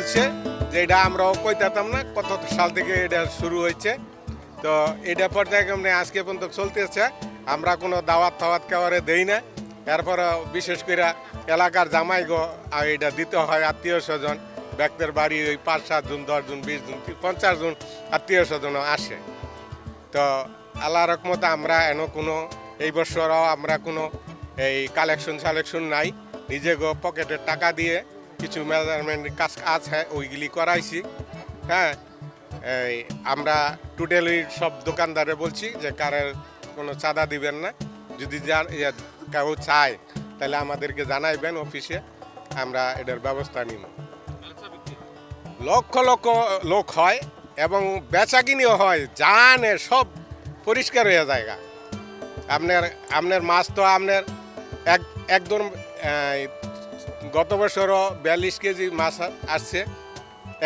হচ্ছে, যে এটা আমরাও কইতাম না কত সাল থেকে এটা শুরু হয়েছে। তো এটা পর্যায়ক্রমে আজকে পর্যন্ত চলতেছে। আমরা কোনো দাওয়াত ফাওয়াত কাউরে দেই না। এরপর বিশেষ করে এলাকার জামাইগো এটা দিতে হয় আত্মীয় স্বজন, ব্যক্তির বাড়ি ওই 5-7 জন, 10 জন, 20 জন, 50 জন আত্মীয় স্বজনও আসে। তো আল্লাহ রহমতে আমরা কোনো এই বছরও আমরা কোনো এই কালেকশন নাই, নিজে পকেটের টাকা দিয়ে কিছু মেজারমেন্ট কাজ আছে ওইগুলি করাইছি। হ্যাঁ, এই আমরা টোটালি সব দোকানদারে বলছি যে কারের কোনো চাঁদা দিবেন না, যদি কেউ চায় তাহলে আমাদেরকে জানাইবেন অফিসে, আমরা এটার ব্যবস্থা নিব। লক্ষ লক্ষ লোক হয় এবং বেচাকিনিও হয়, জানে সব পরিষ্কার হয়ে জায়গা। আপনার মাছ তো আপনার একদম গত বছরও 42 কেজি মাছ আসছে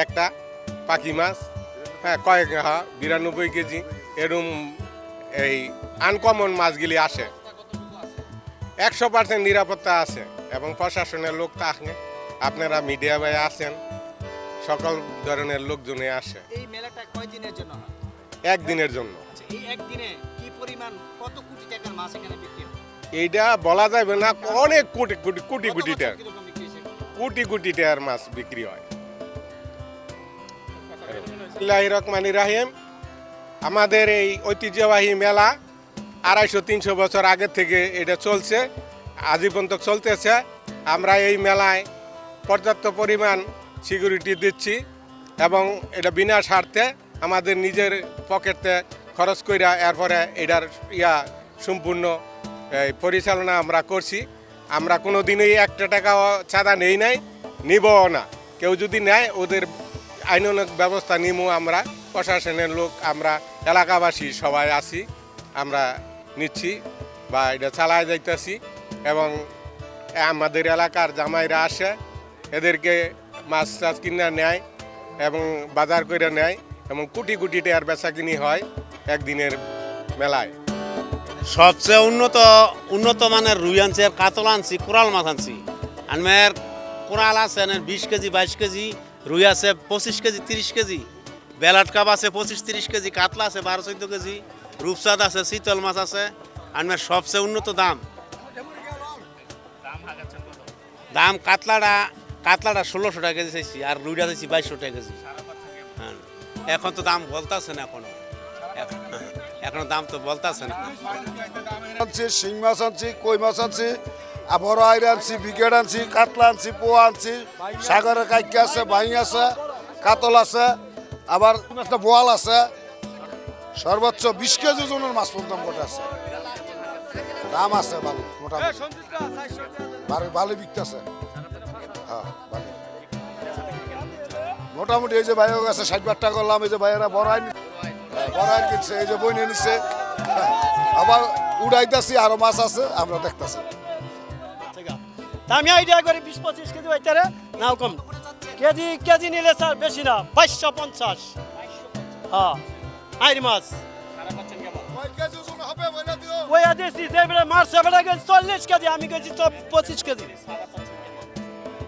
একটা পাখি মাছ। হ্যাঁ, 92 কেজি এরম এই আনকমন মাছগুলি আসে। 100% নিরাপত্তা আছে এবং প্রশাসনের লোক থাকে, আপনারা মিডিয়া ভাই আছেন, সকল ধরনের লোকজনে আসে। এই মেলাটা কয় দিনের জন্য হয়? একদিনের জন্য। আচ্ছা, এই একদিনে কি পরিমাণ কত কোটি টাকার মাছ এখানে বিক্রি হয়? এইটা বলা যাবে না, অনেক কোটি কোটি কোটি গত কোটি বছর টাকা, কিরকম বিক্রি হয়েছে? কোটি কোটি টাকার মাছ বিক্রি হয়। বিসমিল্লাহির রহমানির রহিম। আমাদের এই ঐতিহ্যবাহী মেলা 250-300 বছর আগে থেকে এটা চলছে, আজই পর্যন্ত চলতেছে। আমরা এই মেলায় পর্যাপ্ত পরিমাণ সিকিউরিটি দিচ্ছি এবং এটা বিনা স্বার্থে আমাদের নিজের পকেটে খরচ কইরা এরপরে এটার সম্পূর্ণ পরিচালনা আমরা করছি। আমরা কোনো দিনই 1 টাকাও চাঁদা নেই নাই, নিবও না। কেউ যদি নেয় ওদের আইনানুগ ব্যবস্থা নিমু। আমরা প্রশাসনের লোক, আমরা এলাকাবাসী সবাই আছি, আমরা নিচ্ছি বা এটা চালায় যাইতেছি। এবং আমাদের এলাকার জামাইরা আসে, এদেরকে মাছ টাছ কিনে নেয় এবং বাজার করে নেয় এবং কোটি কোটি টাকার বেচা কিনি হয় একদিনের মেলায়। সবচেয়ে উন্নত মানের রুই আনছি, আর কাতল আনছি, কোরাল মাছ আনছি। আমার কোরাল আছে 20 কেজি 22 কেজি, রুই আছে 25 কেজি 30 কেজি, বেলাট কাপ আছে 25-30 কেজি, কাতলা আছে 12-14 কেজি, রূপচাঁদ আছে, শীতল মাছ আছে। আমার সবচেয়ে উন্নত দাম কাতলাটা 1600 টাকা কেজি চাইছি, আর রুইটা চাইছি 2200 টাকা কেজি। হ্যাঁ, এখন তো দাম বলতেছে না, এখনো দাম তো বলতেছে না। আনছি শিং মাছ আনছি, কই মাছ আনছি, বড় আইর আনছি, বিকেট আনছি, কাতলা আনছি, পোয়া আনছি, সাগরের কাইকা আছে, বাইং আছে, কাতল আছে, আবার একটা বোয়াল আছে। সর্বোচ্চ 20 কেজি ওজনের মাছ পর্যন্ত মোটা আছে, দাম আছে ভালো, মোটামুটি ভালো বিকতেছে। হ্যাঁ, মোটামুটি এই যে ভাইও গেছে 60 টাকা করলাম, এই যে ভাইয়েরা বড় আইন কিনছে, এই যে বই নিয়ে নিচ্ছে, আবার উড়াইতেছি, আরো মাছ আছে আমরা দেখতেছি। আমি আইডিয়া করি 20-25 কেজি হইতারে নাও কম, কেজি নিলে স্যার বেশি না, 2250। হ্যাঁ, আইর মাছ ওই আদেশি যেবেলা মাছ সেবেলা গেছে 40 কেজি, আমি গেছি 25 কেজি।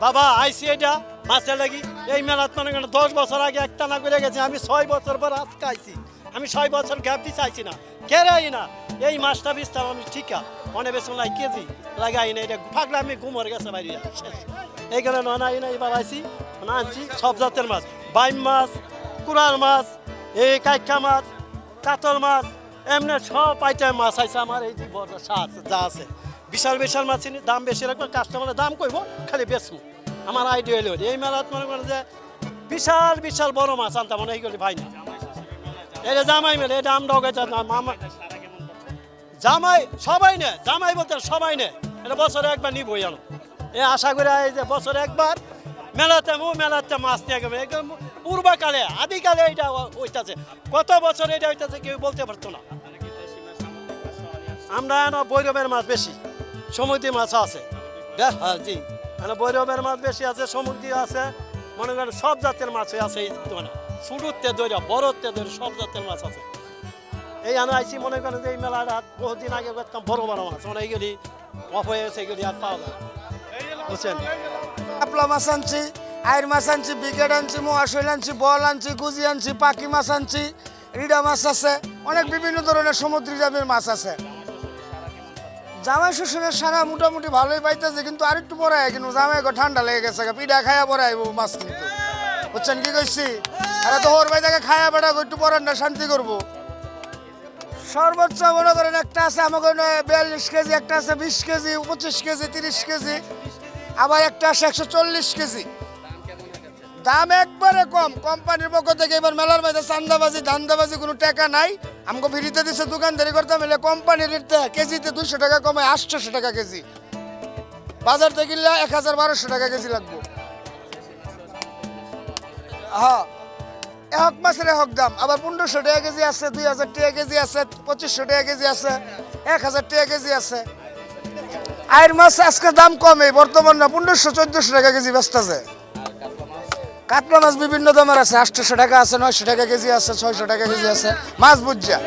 বাবা আইসি এটা মাছের লাগি এই মেলাত মনে করেন 10 বছর আগে একটা না করে গেছি, আমি 6 বছর পর আজকে আইছি। আমি 6 বছর গ্যাপ দিয়ে চাইছি না, কেরাই না এই মাছটা বিস্তার আমি ঠিকা মনে বেশ নাই কেজি লাগাই না, এটা ফাঁকলে আমি ঘুমর গেছে বাইরে এই কারণে নাই না এবার আইসি না, আনছি সব জাতের মাছ, বাইম মাছ, কুড়াল মাছ, এই কাইকা মাছ, কাতল মাছ, এমনি সব আইটেম মাছ আইছে আমার এই যে বড় যা আছে। বিশাল বিশাল মাছ দাম বেশি রাখবো, কাস্টমারের দাম কইব, খালি বেচবো। আমার আইডিয়া হলো এই মেলাত মনে করেন যে বিশাল বিশাল বড় মাছ আনতাম মনে এইগুলি ভাই না, এটা জামাই মেলে, এটা আমরাও গেছে মামা জামাই সবাই নেয়, জামাই বলতে সবাই নেয়, এটা বছরে একবার নিবই আনো। এ আশা করি এই যে বছরে একবার মেলাতে মাছ নিয়ে গেবে। পূর্বকালে আদিকালে এটা হইতাছে, কত বছর এটা হইতাছে কেউ বলতে পারতো না। আমরা বৈরবের মাছ বেশি, সমুদ্রি মাছ আছে। হ্যাঁ জি, বৈরবের মাছ বেশি আছে, সমুদ্রি আছে, মনে করেন সব জাতের মাছ আছে। এই মানে ছোটতে ধরে বড়তে ধরে সব জাতের মাছ আছে। এই আনো আইসি মনে করেন যে এই মেলাটা বহুদিন আগে করতাম বড় বড় মাছ, মানে এইগুলি অফ হয়ে গেছে, এগুলি আর পাওয়া যায়, বুঝছেন। কাতলা মাছ আনছি, আইর মাছ আনছি, ব্রিগেড আনছি, মোয়াশৈল আনছি, বল আনছি, গুজি আনছি, পাকি মাছ আনছি, রিডা মাছ আছে, অনেক বিভিন্ন ধরনের সমুদ্রী জাতের মাছ আছে। জামাই শ্বশুরের সারা মোটামুটি ভালোই পাইতেছে, কিন্তু আরেকটু পরে কিন্তু জামাই ঠান্ডা লেগে গেছে, পিঠা খায়া পরে আইব মাছ কিন্তু, বুঝছেন কি কইছি? আরে তো ওর ভাই তাকে খায়া বেড়া একটু পরে না শান্তি করবো। সর্বোচ্চ মনে করেন একটা আছে আমাকে 42 কেজি, একটা আছে 20 কেজি, 25 কেজি, 30 কেজি, আবার একটা আছে 140 কেজি। দাম একবারে কম, কোম্পানির পক্ষ থেকে এবার মেলার মধ্যে চান্দাবাজি ধান্দাবাজি কোনো টাকা নাই। আমাকে ফ্রিতে দিচ্ছে, দোকানদারি করতাম, এলে কোম্পানির কেজিতে 200 টাকা কমায় 800 টাকা কেজি, বাজার থেকে কিনলে 1000-1200 টাকা কেজি লাগবে। হ্যাঁ, এক মাছের এক দাম, আবার 1500 টাকা কেজি আছে, 2000 টাকা কেজি আছে, 2500 টাকা কেজি আছে, 1000 টাকা কেজি আছে। আইর মাছ আজকে দাম কমে, বর্তমান না 1500-1400 টাকা কেজি বেচতেছে। কাতলা মাছ বিভিন্ন দামের আছে, 800 টাকা আছে, 900 টাকা কেজি আছে, 600 টাকা কেজি আছে, মাছ বুঝা।